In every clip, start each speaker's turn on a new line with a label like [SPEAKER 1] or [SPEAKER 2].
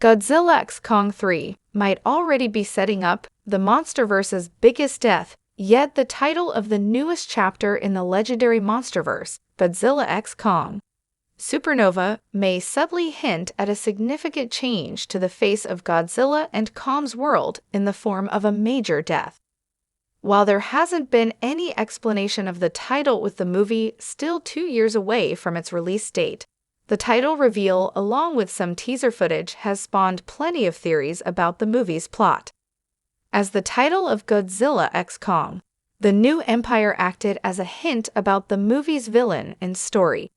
[SPEAKER 1] Godzilla x Kong 3 might already be setting up the Monsterverse's biggest death, yet the title of the newest chapter in the legendary Monsterverse, Godzilla x Kong Supernova, may subtly hint at a significant change to the face of Godzilla and Kong's world in the form of a major death. While there hasn't been any explanation of the title, with the movie still 2 years away from its release date, the title reveal, along with some teaser footage, has spawned plenty of theories about the movie's plot. As the title of Godzilla x Kong, the new empire acted as a hint about the movie's villain and story.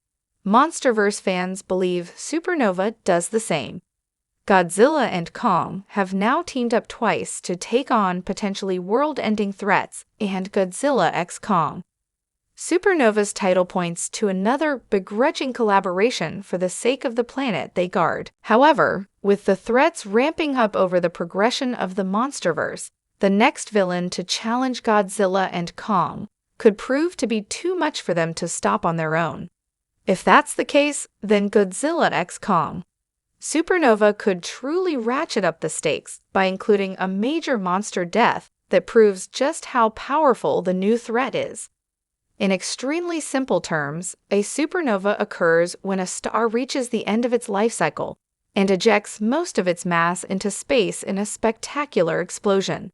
[SPEAKER 1] Monsterverse fans believe Supernova does the same. Godzilla and Kong have now teamed up twice to take on potentially world-ending threats, and Godzilla x Kong Supernova's title points to another begrudging collaboration for the sake of the planet they guard. However, with the threats ramping up over the progression of the Monsterverse, the next villain to challenge Godzilla and Kong could prove to be too much for them to stop on their own. If that's the case, then Godzilla x Kong Supernova could truly ratchet up the stakes by including a major monster death that proves just how powerful the new threat is. In extremely simple terms, a supernova occurs when a star reaches the end of its life cycle and ejects most of its mass into space in a spectacular explosion.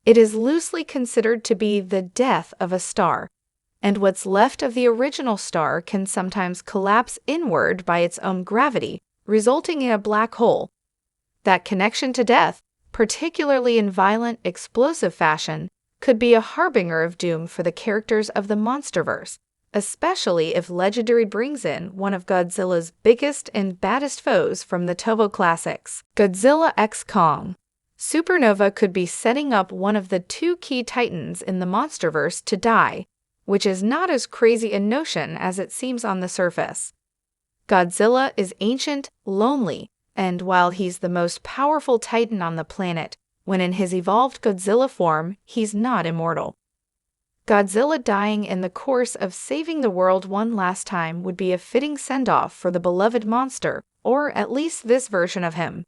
[SPEAKER 1] It is loosely considered to be the death of a star, and what's left of the original star can sometimes collapse inward by its own gravity, resulting in a black hole. That connection to death, particularly in violent, explosive fashion, could be a harbinger of doom for the characters of the Monsterverse, especially if Legendary brings in one of Godzilla's biggest and baddest foes from the Toho classics. Godzilla x Kong Supernova could be setting up one of the two key titans in the Monsterverse to die, which is not as crazy a notion as it seems on the surface. Godzilla is ancient, lonely, and while he's the most powerful titan on the planet, when in his evolved Godzilla form, he's not immortal. Godzilla dying in the course of saving the world one last time would be a fitting send-off for the beloved monster, or at least this version of him.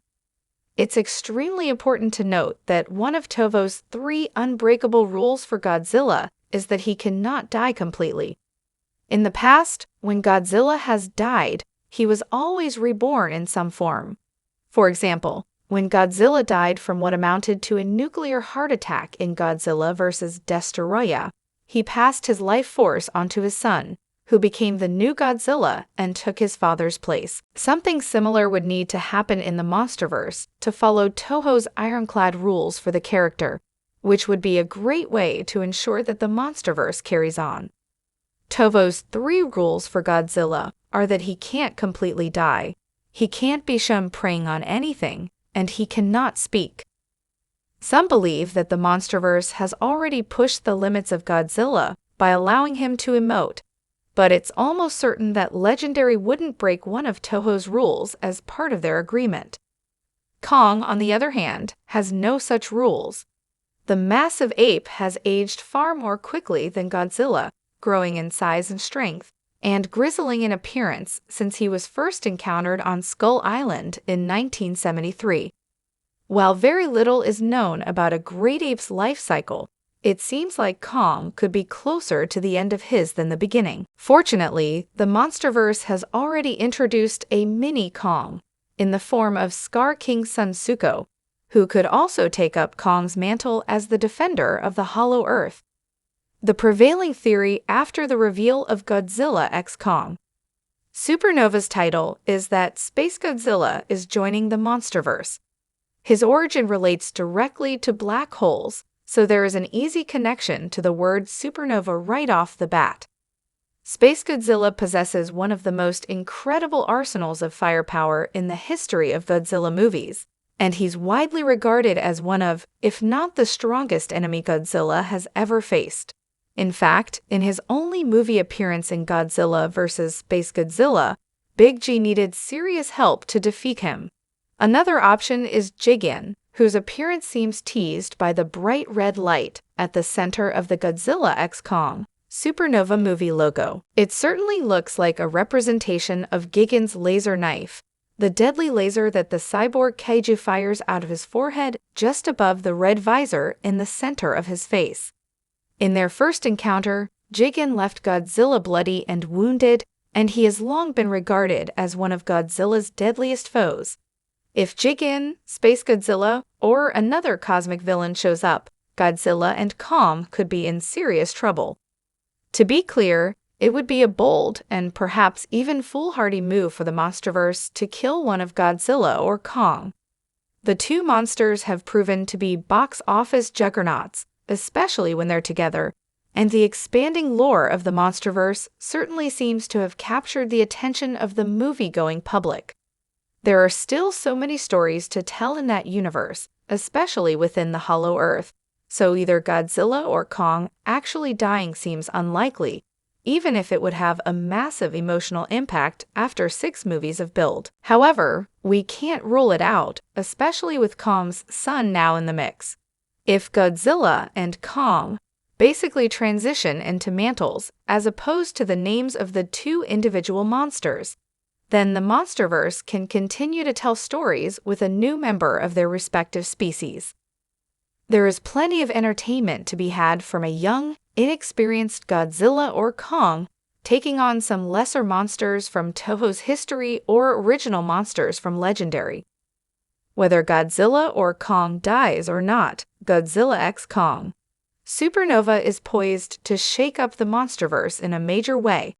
[SPEAKER 1] It's extremely important to note that one of Toho's 3 unbreakable rules for Godzilla is that he cannot die completely. In the past, when Godzilla has died, he was always reborn in some form. For example, when Godzilla died from what amounted to a nuclear heart attack in Godzilla vs. Destoroyah, he passed his life force onto his son, who became the new Godzilla and took his father's place. Something similar would need to happen in the Monsterverse to follow Toho's ironclad rules for the character, which would be a great way to ensure that the Monsterverse carries on. Toho's 3 rules for Godzilla are that he can't completely die, he can't be shown preying on anything, and he cannot speak. Some believe that the Monsterverse has already pushed the limits of Godzilla by allowing him to emote, but it's almost certain that Legendary wouldn't break one of Toho's rules as part of their agreement. Kong, on the other hand, has no such rules. The massive ape has aged far more quickly than Godzilla, growing in size and strength, and grizzling in appearance since he was first encountered on Skull Island in 1973. While very little is known about a great ape's life cycle, it seems like Kong could be closer to the end of his than the beginning. Fortunately, the Monsterverse has already introduced a mini Kong in the form of Scar King's son Zuko, who could also take up Kong's mantle as the defender of the Hollow Earth. The prevailing theory after the reveal of Godzilla x Kong Supernova's title is that Space Godzilla is joining the Monsterverse. His origin relates directly to black holes, so there is an easy connection to the word supernova right off the bat. Space Godzilla possesses one of the most incredible arsenals of firepower in the history of Godzilla movies, and he's widely regarded as one of, if not the strongest enemy Godzilla has ever faced. In fact, in his only movie appearance in Godzilla vs. Space Godzilla, Big G needed serious help to defeat him. Another option is Jigen, whose appearance seems teased by the bright red light at the center of the Godzilla x Kong Supernova movie logo. It certainly looks like a representation of Gigan's laser knife, the deadly laser that the cyborg kaiju fires out of his forehead just above the red visor in the center of his face. In their first encounter, Jigen left Godzilla bloody and wounded, and he has long been regarded as one of Godzilla's deadliest foes. If Jigen, Space Godzilla, or another cosmic villain shows up, Godzilla and Kong could be in serious trouble. To be clear, it would be a bold and perhaps even foolhardy move for the Monsterverse to kill one of Godzilla or Kong. The two monsters have proven to be box office juggernauts, especially when they're together, and the expanding lore of the Monsterverse certainly seems to have captured the attention of the movie-going public. There are still so many stories to tell in that universe, especially within the Hollow Earth, so either Godzilla or Kong actually dying seems unlikely, even if it would have a massive emotional impact after 6 movies of build. However, we can't rule it out, especially with Kong's son now in the mix. If Godzilla and Kong basically transition into mantles as opposed to the names of the two individual monsters, then the Monsterverse can continue to tell stories with a new member of their respective species. There is plenty of entertainment to be had from a young, inexperienced Godzilla or Kong taking on some lesser monsters from Toho's history or original monsters from Legendary. Whether Godzilla or Kong dies or not, Godzilla x Kong Supernova is poised to shake up the Monsterverse in a major way,